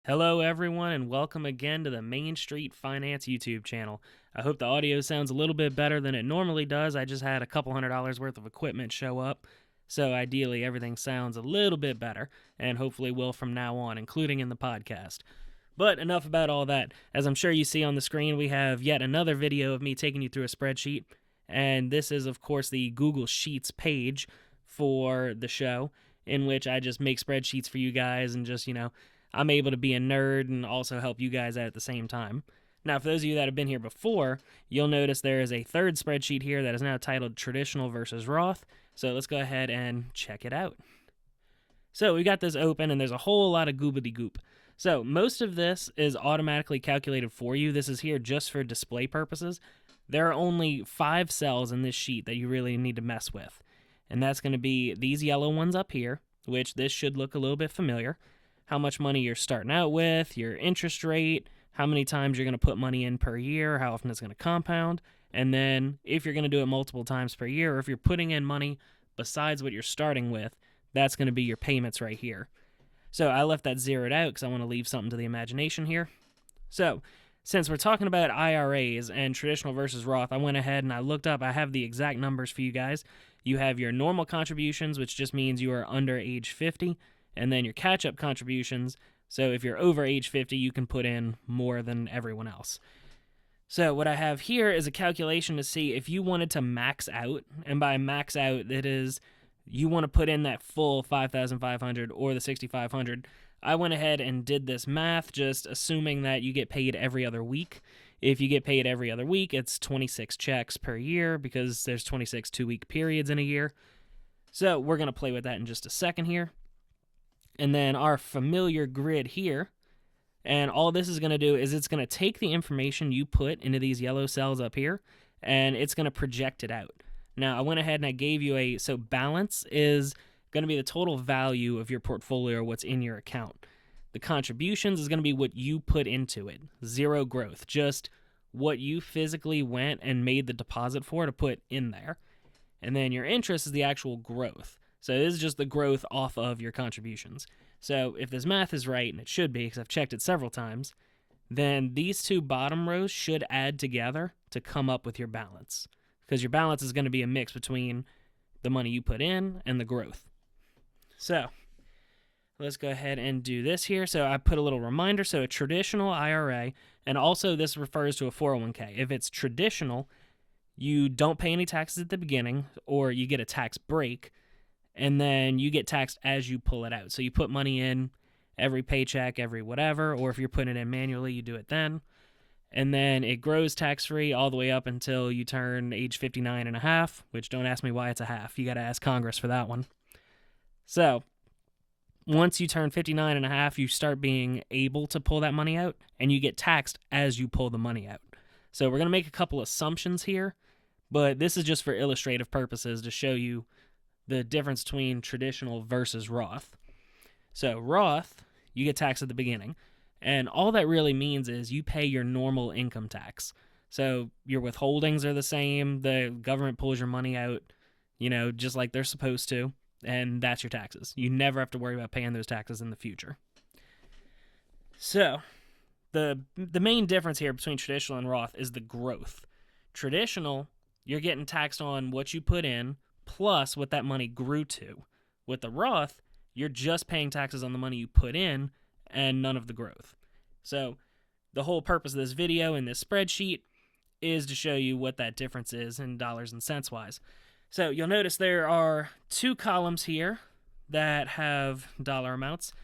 Hello, everyone, and welcome again to the Main Street Finance YouTube channel. I hope the audio sounds a little bit better than it normally does. I just had a couple $100 worth of equipment show up, so ideally everything sounds a little bit better, and hopefully will from now on, including in the podcast. But enough about all that. As I'm sure you see on the screen, we have yet another video of me taking you through a spreadsheet, and this is, of course, the Google Sheets page for the show, in which I just make spreadsheets for you guys and just, I'm able to be a nerd and also help you guys out at the same time. Now, for those of you that have been here before, you'll notice there is a third spreadsheet here that is now titled Traditional versus Roth. So let's go ahead and check it out. So we got this open, and there's a whole lot of goobity-goop. So most of this is automatically calculated for you. This is here just for display purposes. There are only 5 cells in this sheet that you really need to mess with. And that's going to be these yellow ones up here, which this should look a little bit familiar. How much money you're starting out with, your interest rate, how many times you're going to put money in per year, how often it's going to compound, and then if you're going to do it multiple times per year, or if you're putting in money besides what you're starting with, that's going to be your payments right here. So I left that zeroed out because I want to leave something to the imagination here. So since we're talking about IRAs and traditional versus Roth, I went ahead and I looked up. I have the exact numbers for you guys. You have your normal contributions, which just means you are under age 50. And then your catch-up contributions, so if you're over age 50, you can put in more than everyone else. So what I have here is a calculation to see if you wanted to max out, and by max out, it is you want to put in that full $5,500 or the $6,500. I went ahead and did this math, just assuming that you get paid every other week. If you get paid every other week, it's 26 checks per year because there's 26 two-week periods in a year. So we're going to play with that in just a second here. And then our familiar grid here, and all this is going to do is it's going to take the information you put into these yellow cells up here, and it's going to project it out. Now, I went ahead and I gave you so balance is going to be the total value of your portfolio, what's in your account. The contributions is going to be what you put into it, zero growth, just what you physically went and made the deposit for to put in there. And then your interest is the actual growth. So this is just the growth off of your contributions. So if this math is right, and it should be because I've checked it several times, then these two bottom rows should add together to come up with your balance. Because your balance is going to be a mix between the money you put in and the growth. So let's go ahead and do this here. So I put a little reminder. So a traditional IRA, and also this refers to a 401k. If it's traditional, you don't pay any taxes at the beginning, or you get a tax break. And then you get taxed as you pull it out. So you put money in every paycheck, every whatever, or if you're putting it in manually, you do it then. And then it grows tax-free all the way up until you turn age 59 and a half, which don't ask me why it's a half. You got to ask Congress for that one. So once you turn 59 and a half, you start being able to pull that money out, and you get taxed as you pull the money out. So we're going to make a couple assumptions here, but this is just for illustrative purposes to show you the difference between traditional versus Roth. So Roth, you get taxed at the beginning, and all that really means is you pay your normal income tax. So your withholdings are the same, the government pulls your money out, just like they're supposed to, and that's your taxes. You never have to worry about paying those taxes in the future. So the main difference here between traditional and Roth is the growth. Traditional, you're getting taxed on what you put in, plus what that money grew to. With the Roth, you're just paying taxes on the money you put in and none of the growth. So the whole purpose of this video and this spreadsheet is to show you what that difference is in dollars and cents wise. So you'll notice there are 2 columns here that have dollar amounts.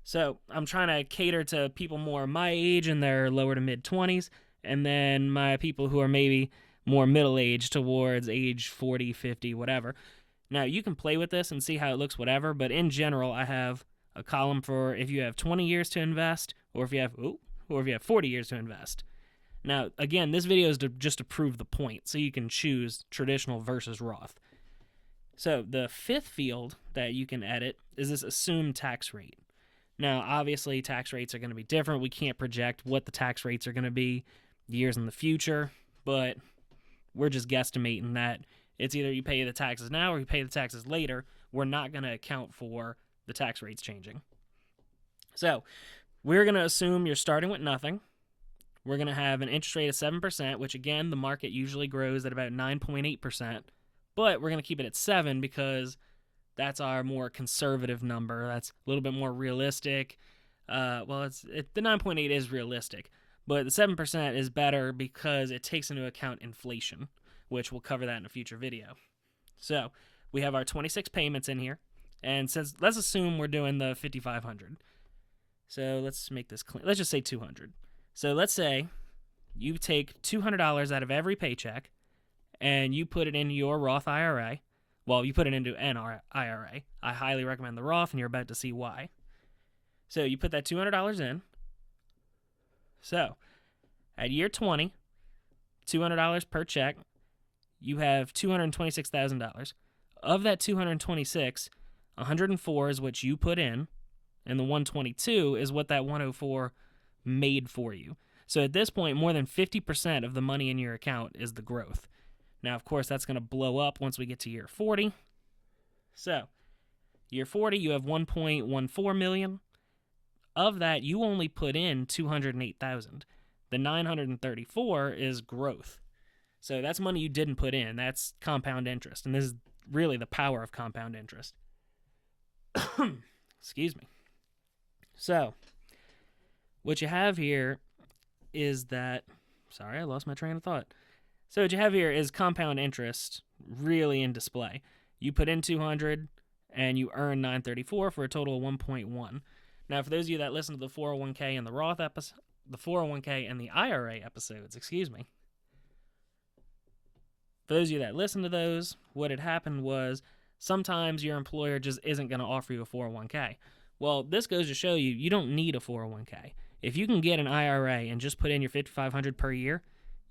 So I'm trying to cater to people more my age in their lower to mid 20s, and then my people who are maybe more middle-aged towards age 40, 50, whatever. Now, you can play with this and see how it looks, whatever, but in general, I have a column for if you have 20 years to invest, or if you have 40 years to invest. Now, again, this video is just to prove the point, so you can choose traditional versus Roth. So the 5th field that you can edit is this assumed tax rate. Now, obviously, tax rates are going to be different. We can't project what the tax rates are going to be years in the future, but we're just guesstimating that it's either you pay the taxes now or you pay the taxes later. We're not going to account for the tax rates changing. So We're going to assume you're starting with nothing. We're going to have an interest rate of 7%, which again, the market usually grows at about 9.8%, but we're going to keep it at 7 because that's our more conservative number. That's a little bit more realistic. The 9.8 is realistic, but the 7% is better because it takes into account inflation, which we'll cover that in a future video. So we have our 26 payments in here, and since let's assume we're doing the 5,500. So let's make this clean. Let's just say 200. So let's say you take $200 out of every paycheck, and you put it into your Roth IRA. Well, you put it into an IRA. I highly recommend the Roth, and you're about to see why. So you put that $200 in. So at year 20, $200 per check, you have $226,000. Of that 226, 104 is what you put in, and the 122 is what that 104 made for you. So at this point, more than 50% of the money in your account is the growth. Now, of course, that's going to blow up once we get to year 40. So, year 40, you have 1.14 million. Of that, you only put in 208,000. The 934 is growth. So that's money you didn't put in. That's compound interest, and this is really the power of compound interest. Excuse me. So, what you have here is that... Sorry, I lost my train of thought. So what you have here is compound interest really in display. You put in 200 and you earn 934 for a total of 1.1. Now, for those of you that listen to the 401k and the Roth episode, the 401k and the IRA episodes, for those of you that listen to those, what had happened was sometimes your employer just isn't going to offer you a 401k. Well, this goes to show you don't need a 401k. If you can get an IRA and just put in your $5,500 per year,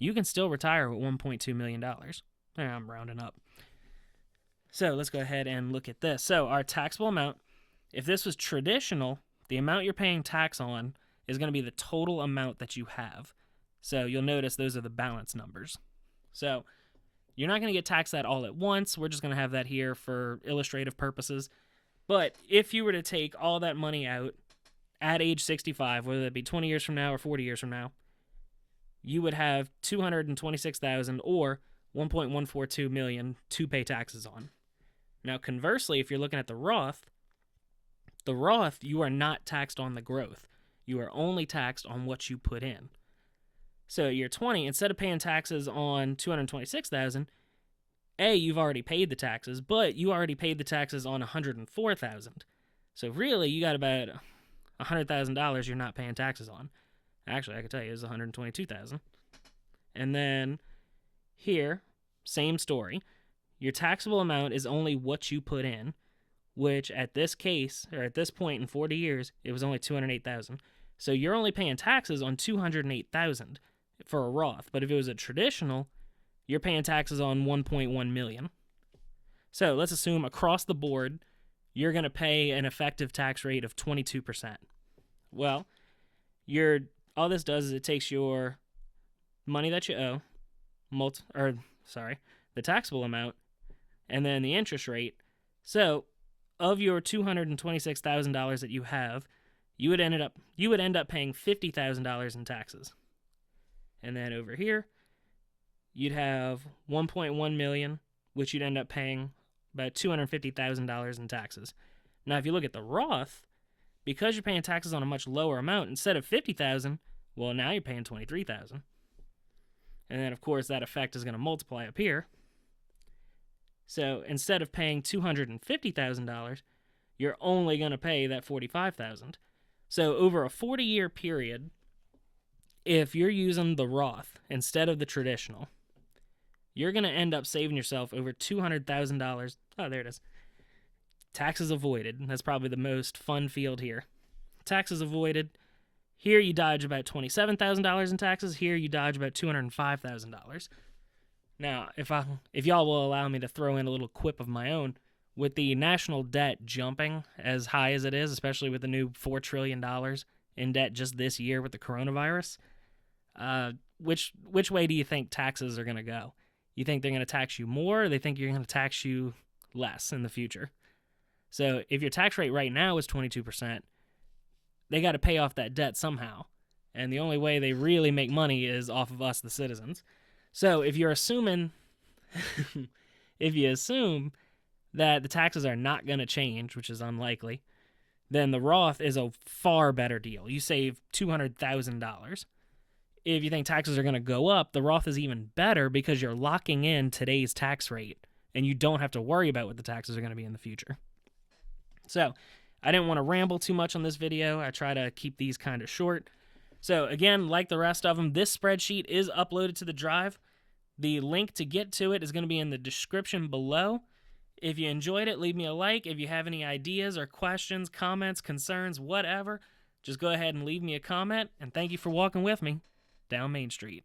you can still retire with $1.2 million. I'm rounding up. So let's go ahead and look at this. So our taxable amount, if this was traditional, the amount you're paying tax on is going to be the total amount that you have. So you'll notice those are the balance numbers. So you're not going to get taxed that all at once. We're just going to have that here for illustrative purposes. But if you were to take all that money out at age 65, whether it be 20 years from now or 40 years from now, you would have $226,000 or $1.142 million to pay taxes on. Now, conversely, if you're looking at the Roth, you are not taxed on the growth. You are only taxed on what you put in. So at year 20, instead of paying taxes on $226,000, you've already paid the taxes, but you already paid the taxes on $104,000. So really, you got about $100,000 you're not paying taxes on. Actually, I could tell you it's $122,000. And then here, same story. Your taxable amount is only what you put in, which at this case, or at this point in 40 years, it was only $208,000. So you're only paying taxes on $208,000 for a Roth. But if it was a traditional, you're paying taxes on $1.1 million. So let's assume across the board, you're going to pay an effective tax rate of 22%. Well, all this does is it takes your money that you owe, the taxable amount, and then the interest rate. So, of your $226,000 that you have, you would end up paying $50,000 in taxes. And then over here, you'd have $1.1 million, which you'd end up paying about $250,000 in taxes. Now, if you look at the Roth, because you're paying taxes on a much lower amount, instead of $50,000, well, now you're paying $23,000. And then, of course, that effect is going to multiply up here. So instead of paying $250,000, you're only going to pay that $45,000. So over a 40-year period, if you're using the Roth instead of the traditional, you're going to end up saving yourself over $200,000. Oh, there it is. Taxes avoided. That's probably the most fun field here. Taxes avoided. Here you dodge about $27,000 in taxes. Here you dodge about $205,000. Now, if y'all will allow me to throw in a little quip of my own, with the national debt jumping as high as it is, especially with the new $4 trillion in debt just this year with the coronavirus, which way do you think taxes are going to go? You think they're going to tax you more, or they think you're going to tax you less in the future? So if your tax rate right now is 22%, they got to pay off that debt somehow. And the only way they really make money is off of us, the citizens. So if you're assuming, if you assume that the taxes are not going to change, which is unlikely, then the Roth is a far better deal. You save $200,000. If you think taxes are going to go up, the Roth is even better because you're locking in today's tax rate and you don't have to worry about what the taxes are going to be in the future. So I didn't want to ramble too much on this video. I try to keep these kind of short. So again, like the rest of them, this spreadsheet is uploaded to the drive. The link to get to it is going to be in the description below. If you enjoyed it, leave me a like. If you have any ideas or questions, comments, concerns, whatever, just go ahead and leave me a comment. And thank you for walking with me down Main Street.